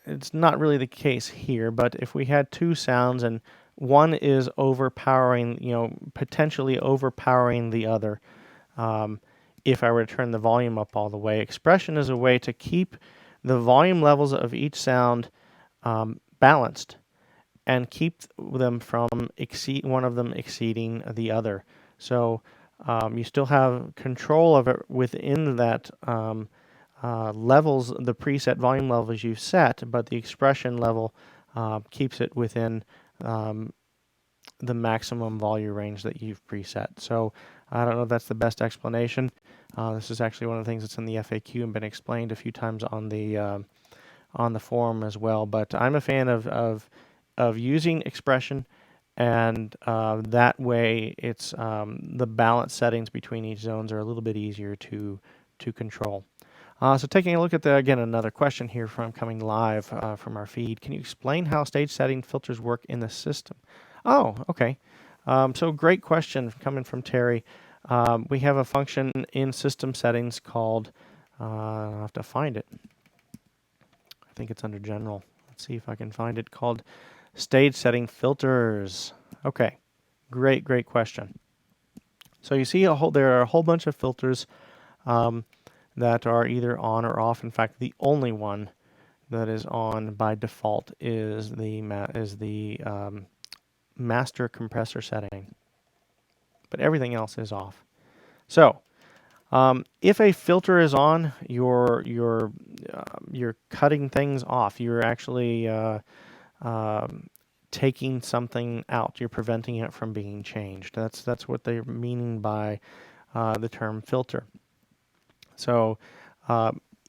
it's not really the case here, but if we had two sounds and one is overpowering, potentially overpowering the other, if I were to turn the volume up all the way, expression is a way to keep the volume levels of each sound balanced and keep them from one of them exceeding the other. So you still have control of it within that levels, the preset volume levels you've set, but the expression level keeps it within the maximum volume range that you've preset. So I don't know if that's the best explanation. This is actually one of the things that's in the FAQ and been explained a few times on the forum as well. But I'm a fan of using expression, and that way it's the balance settings between each zones are a little bit easier to control. So taking a look at again, another question here from coming live from our feed. Can you explain how stage setting filters work in the system? Oh, okay. So great question coming from Terry. We have a function in system settings called, I'll have to find it. I think it's under general. Let's see if I can find it, called stage setting filters. Okay, great question. So you see there are a whole bunch of filters that are either on or off. In fact, the only one that is on by default is the master compressor setting, but everything else is off. So if a filter is on, you're cutting things off. You're actually taking something out. You're preventing it from being changed. That's what they're meaning by the term filter. So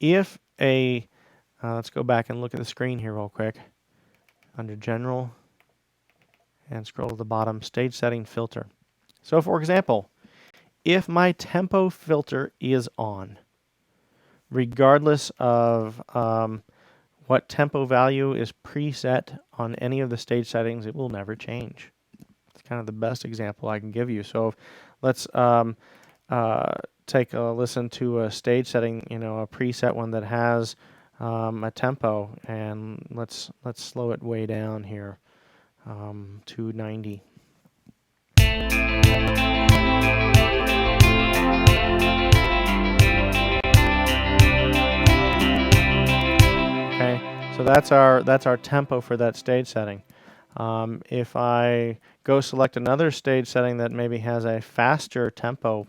if let's go back and look at the screen here real quick. Under General, and scroll to the bottom, Stage Setting Filter. So for example, if my tempo filter is on, regardless of what tempo value is preset on any of the stage settings, it will never change. It's kind of the best example I can give you. So let's take a listen to a stage setting, a preset one that has a tempo, and let's slow it way down here to 90. Okay, so that's our tempo for that stage setting. If I go select another stage setting that maybe has a faster tempo,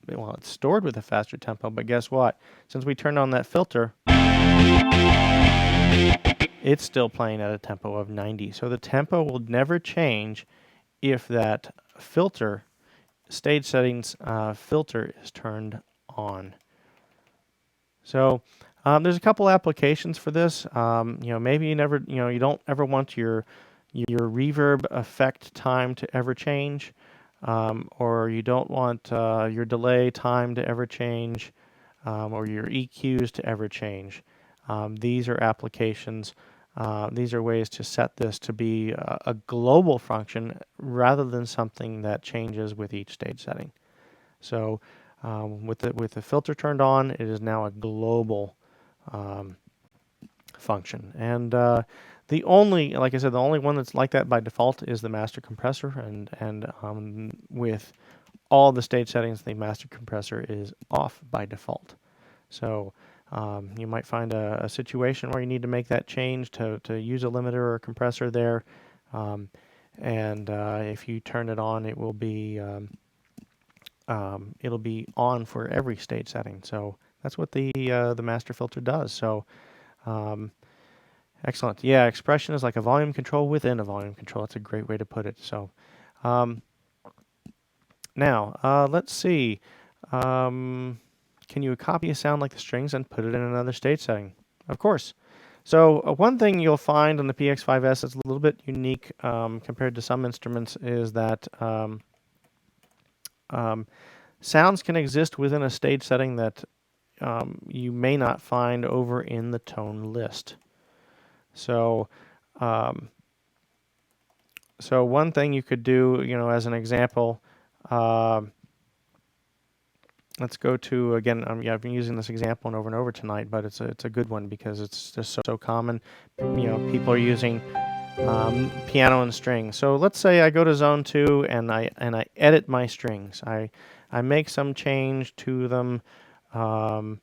well, it's stored with a faster tempo, but guess what? Since we turned on that filter, it's still playing at a tempo of 90. So the tempo will never change if that filter, stage settings filter, is turned on. So there's a couple applications for this. Maybe you don't ever want your reverb effect time to ever change, or you don't want your delay time to ever change, or your EQs to ever change. These are applications. These are ways to set this to be a global function rather than something that changes with each stage setting. So with the filter turned on, it is now a global function. And like I said, the only one that's like that by default is the master compressor. And with all the stage settings, the master compressor is off by default. So you might find a situation where you need to make that change to use a limiter or a compressor there. And if you turn it on, it will be it'll be on for every stage setting. So that's what the master filter does. So excellent. Yeah, expression is like a volume control within a volume control. That's a great way to put it. So Now, let's see. Can you copy a sound like the strings and put it in another stage setting? Of course. So one thing you'll find on the PX-5S that's a little bit unique compared to some instruments is that sounds can exist within a stage setting that you may not find over in the tone list. So, um, so one thing you could do, as an example, let's go to again. Yeah, I've been using this example over and over tonight, but it's a good one because it's just so common. People are using piano and strings. So let's say I go to zone 2 and I edit my strings. I make some change to them. I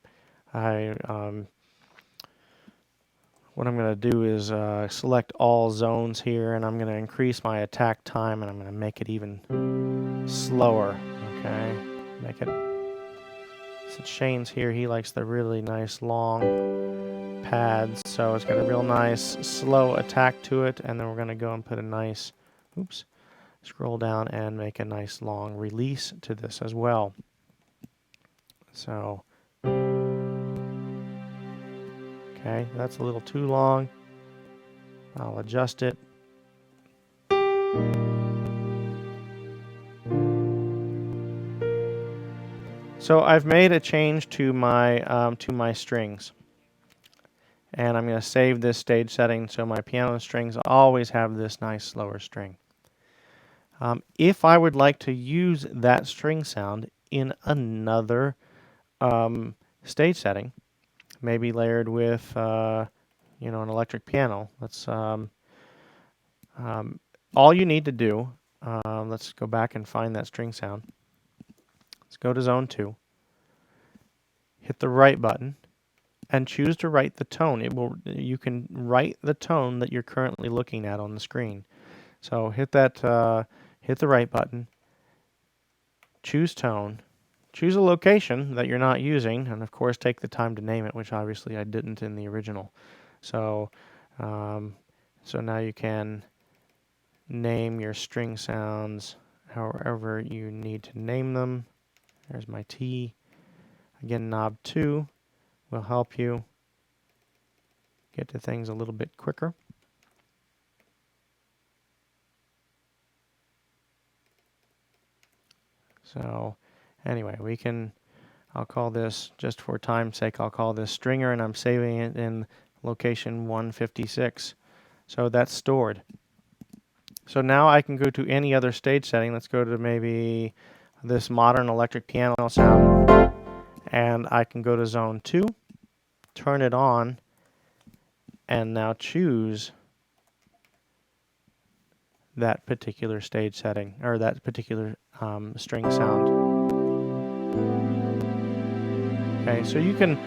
What I'm going to do is select all zones here, and I'm going to increase my attack time, and I'm going to make it even slower. Okay, make it. Since Shane's here, he likes the really nice long pads, so it's got a real nice slow attack to it, and then we're going to go and put a nice, scroll down and make a nice long release to this as well. So, okay, that's a little too long. I'll adjust it. So I've made a change to my strings, and I'm going to save this stage setting so my piano and strings always have this nice slower string. If I would like to use that string sound in another stage setting, maybe layered with an electric piano, all you need to do, let's go back and find that string sound. Let's go to zone 2, hit the right button, and choose to write the tone. You can write the tone that you're currently looking at on the screen. So hit the right button, choose tone, choose a location that you're not using, and of course take the time to name it, which obviously I didn't in the original. So, so now you can name your string sounds however you need to name them. There's my T. Again, knob 2 will help you get to things a little bit quicker. So anyway, I'll call this, just for time's sake, I'll call this stringer, and I'm saving it in location 156. So that's stored. So now I can go to any other stage setting. Let's go to maybe this modern electric piano sound, and I can go to zone 2, turn it on, and now choose that particular stage setting, or that particular string sound. Okay, so you can,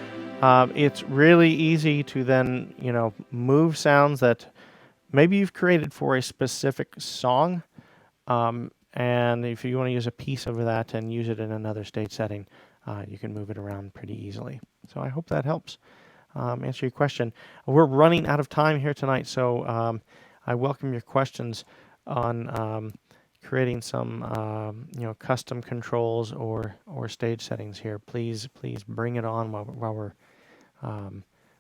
it's really easy to then, move sounds that maybe you've created for a specific song, and if you want to use a piece of that and use it in another stage setting, you can move it around pretty easily. So I hope that helps answer your question. We're running out of time here tonight, so I welcome your questions on creating some custom controls or stage settings here. Please bring it on while we're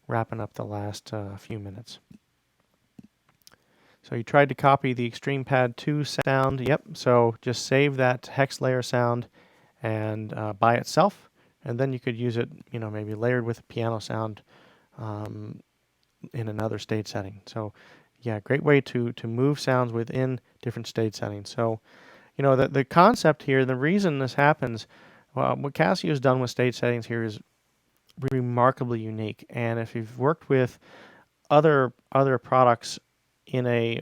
wrapping up the last few minutes. So you tried to copy the Extreme Pad 2 sound. Yep. So just save that hex layer sound and by itself, and then you could use it, maybe layered with a piano sound in another stage setting. So yeah, great way to move sounds within different stage settings. So the concept here, the reason this happens, what Casio has done with stage settings here is remarkably unique. And if you've worked with other products in a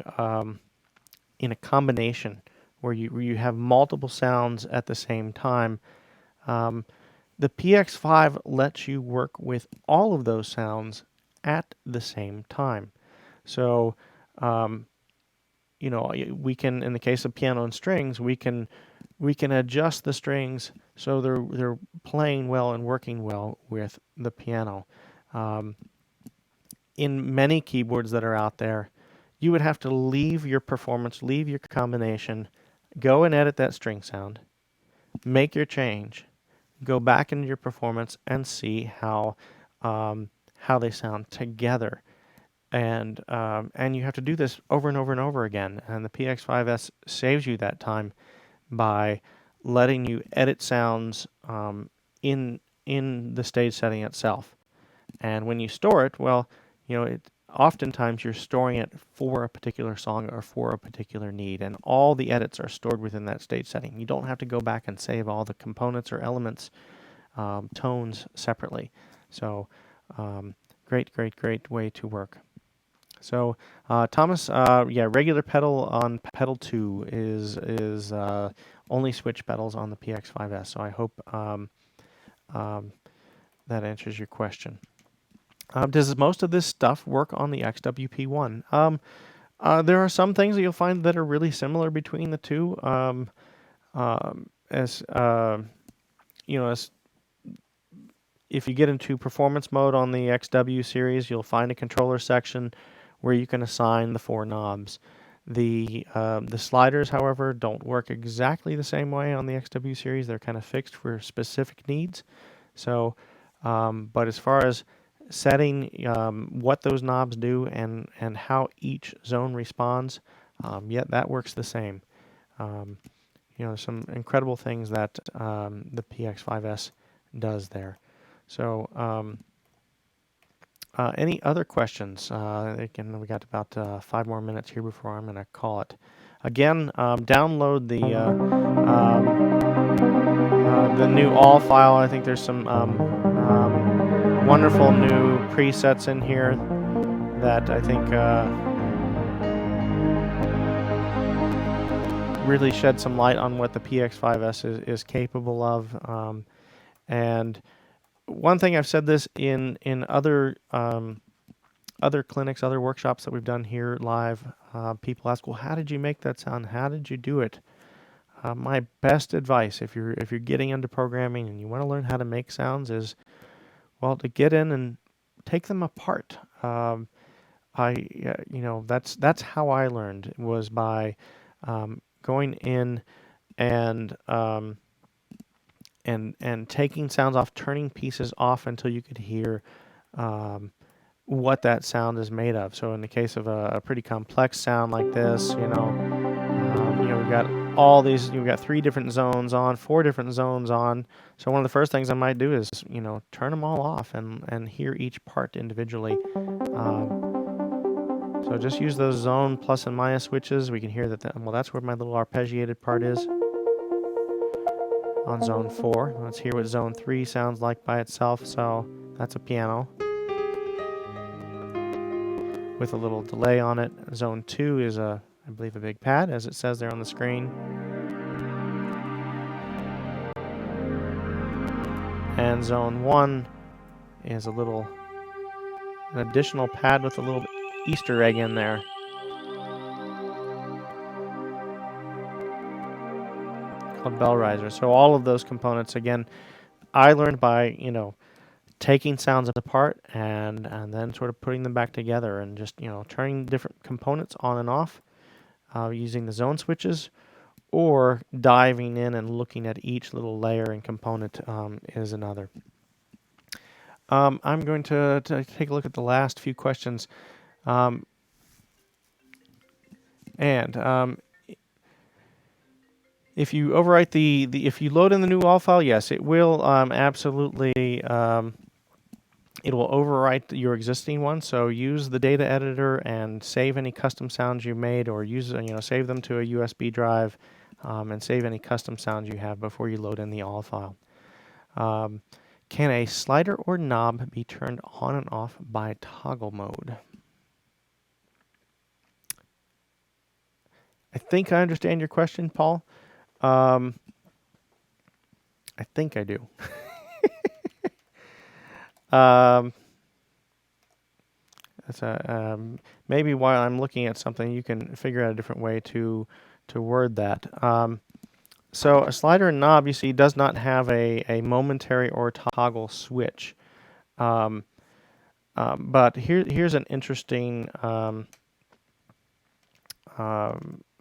combination where you have multiple sounds at the same time, the PX5 lets you work with all of those sounds at the same time. So, we can, in the case of piano and strings, we can adjust the strings so they're playing well and working well with the piano. In many keyboards that are out there, you would have to leave your performance, leave your combination, go and edit that string sound, make your change, go back into your performance, and see how they sound together. And you have to do this over and over and over again. And the PX5S saves you that time by letting you edit sounds in the stage setting itself. And when you store it, well, oftentimes you're storing it for a particular song or for a particular need, and all the edits are stored within that stage setting. You don't have to go back and save all the components or elements, tones separately. So, great way to work. So, Thomas, regular pedal on pedal 2 is only switch pedals on the PX5S. So I hope that answers your question. Does most of this stuff work on the XWP1? There are some things that you'll find that are really similar between the two. As if you get into performance mode on the XW series, you'll find a controller section where you can assign the 4 knobs. The sliders, however, don't work exactly the same way on the XW series. They're kind of fixed for specific needs. So, but as far as setting what those knobs do and how each zone responds, that works the same. Some incredible things that the PX5S does there. So, any other questions? Again, we got about 5 more minutes here before I'm going to call it. Again, download the new all file. I think there's some wonderful new presets in here that I think really shed some light on what the PX5S is capable of. And one thing, I've said this in other clinics, other workshops that we've done here live. People ask, well, how did you make that sound? How did you do it? My best advice, if you're getting into programming and you want to learn how to make sounds, is, well, to get in and take them apart. That's how I learned, was by going in and taking sounds off, turning pieces off until you could hear what that sound is made of. So in the case of a pretty complex sound like this, we've got all these, you've got 3 different zones on, 4 different zones on. So one of the first things I might do is, turn them all off and hear each part individually. So just use those zone plus and minus switches. We can hear that, that's where my little arpeggiated part is on zone 4. Let's hear what zone 3 sounds like by itself. So that's a piano with a little delay on it. Zone 2 is I believe a big pad, as it says there on the screen. And zone 1 is an additional pad with a little Easter egg in there. Called Bell Riser. So all of those components, again, I learned by, taking sounds apart and then sort of putting them back together and just, turning different components on and off using the zone switches, or diving in and looking at each little layer and component is another. I'm going to take a look at the last few questions. If you overwrite if you load in the new all file, yes, it will absolutely, it will overwrite your existing one. So use the data editor and save any custom sounds you made, or save them to a USB drive, and save any custom sounds you have before you load in the all file. Can a slider or knob be turned on and off by toggle mode? I think I understand your question, Paul. I think I do. Maybe while I'm looking at something, you can figure out a different way to word that. So a slider and knob, you see, does not have a momentary or toggle switch. But here's an interesting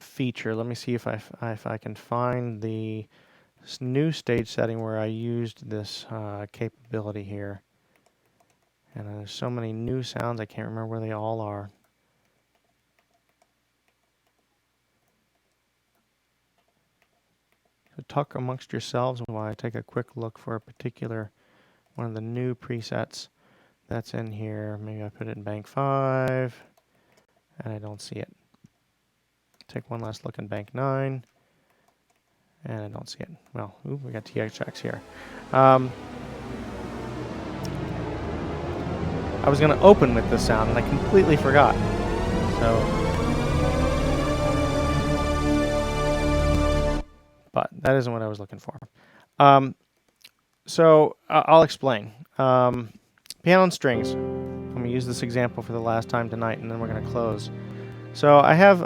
feature. Let me see if I can find the new stage setting where I used this capability here. And there's so many new sounds, I can't remember where they all are. So talk amongst yourselves while I take a quick look for a particular one of the new presets that's in here. Maybe I put it in bank 5, and I don't see it. Take one last look in bank 9, and I don't see it. Well, ooh, we got TXX here. I was going to open with this sound, and I completely forgot. But that isn't what I was looking for. So I'll explain. Piano and strings. I'm going to use this example for the last time tonight, and then we're going to close. So I have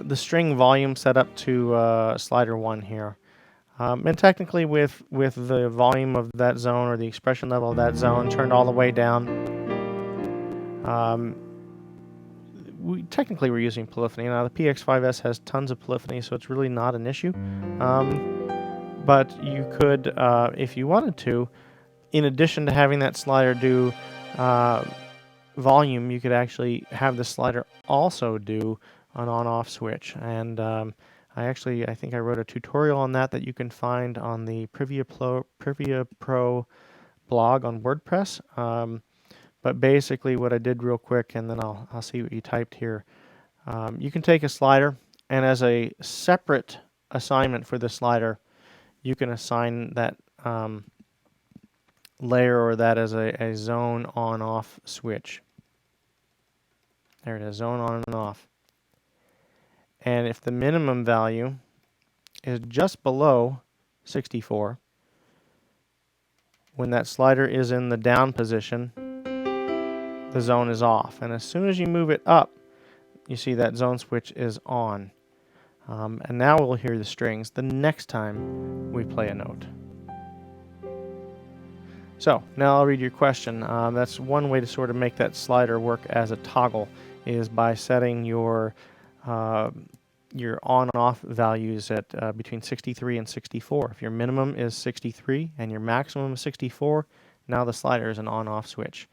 the string volume set up to slider 1 here. And technically with the volume of that zone or the expression level of that zone turned all the way down, we're using polyphony. Now the PX-5S has tons of polyphony, so it's really not an issue. But you could, if you wanted to, in addition to having that slider do volume, you could actually have the slider also do an on-off switch. And I think I wrote a tutorial on that you can find on the Privia Pro blog on WordPress. But basically what I did real quick, and then I'll see what you typed here. You can take a slider, and as a separate assignment for the slider, you can assign that layer or that as a zone on-off switch. There it is, zone on and off. And if the minimum value is just below 64, when that slider is in the down position, the zone is off. And as soon as you move it up, you see that zone switch is on. And now we'll hear the strings the next time we play a note. So now I'll read your question. That's one way to sort of make that slider work as a toggle, is by setting your on and off values at between 63 and 64. If your minimum is 63 and your maximum is 64, now the slider is an on-off switch.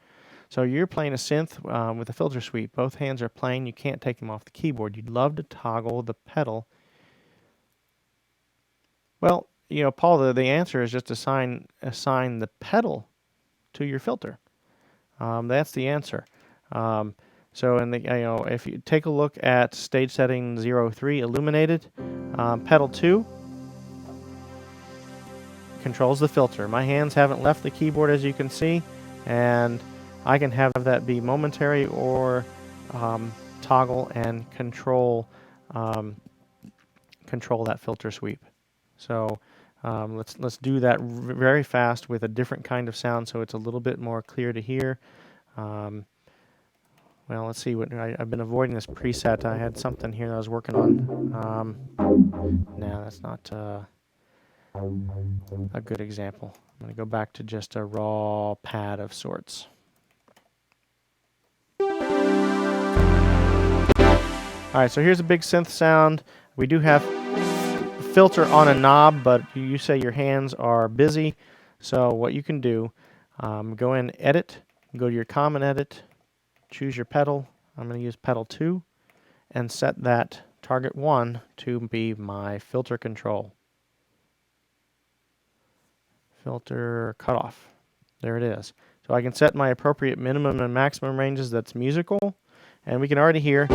So you're playing a synth with a filter sweep. Both hands are playing. You can't take them off the keyboard. You'd love to toggle the pedal. Well, you know, Paul, the answer is just assign the pedal to your filter. That's the answer. So if you take a look at stage setting 03 illuminated, pedal 2 controls the filter. My hands haven't left the keyboard, as you can see, and I can have that be momentary or toggle and control that filter sweep. So let's do that very fast with a different kind of sound, so it's a little bit more clear to hear. Well, let's see what I've been avoiding this preset. I had something here that I was working on. No, that's not a good example. I'm going to go back to just a raw pad of sorts. All right, so here's a big synth sound. We do have filter on a knob, but you say your hands are busy. So what you can do, go in Edit, go to your Common Edit, choose your pedal. I'm going to use pedal 2 and set that target 1 to be my filter control. Filter cutoff. There it is. So I can set my appropriate minimum and maximum ranges that's musical, and we can already hear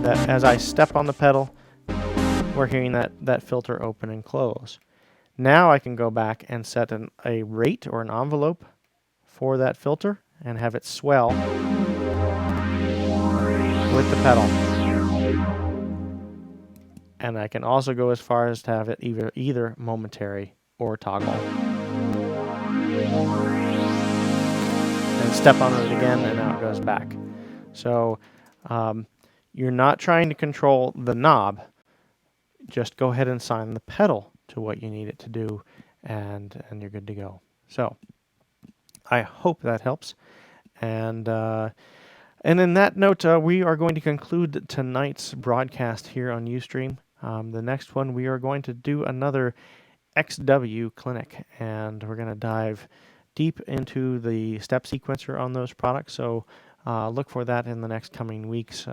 that as I step on the pedal, we're hearing that filter open and close. Now I can go back and set a rate or an envelope for that filter and have it swell with the pedal. And I can also go as far as to have it either momentary or toggle. And step on it again, and now it goes back. So you're not trying to control the knob. Just go ahead and assign the pedal to what you need it to do, and you're good to go. So I hope that helps. And And in that note, we are going to conclude tonight's broadcast here on Ustream. The next one, we are going to do another XW clinic, and we're going to dive deep into the step sequencer on those products. So look for that in the next coming weeks.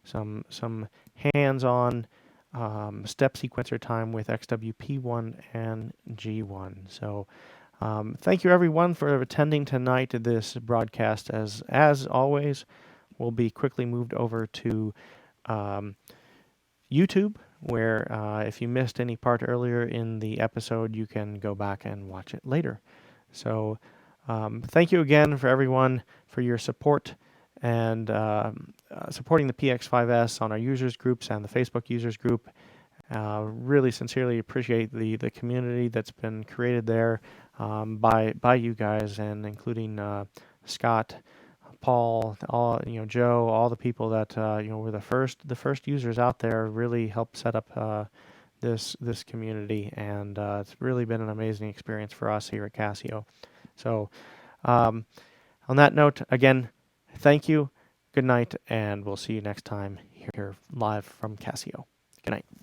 Some hands-on step sequencer time with XWP1 and G1. So thank you everyone for attending tonight. This broadcast, as always, will be quickly moved over to um, YouTube, where if you missed any part earlier in the episode, you can go back and watch it later. So thank you again for everyone for your support and supporting the PX-5S on our users groups and the Facebook users group. Really sincerely appreciate the community that's been created there by you guys, and including Scott, Paul, Joe, all the people that were the first users out there. Really helped set up this community, and it's really been an amazing experience for us here at Casio. So um, on that note, again, thank you, good night, and we'll see you next time here live from Casio. Good night.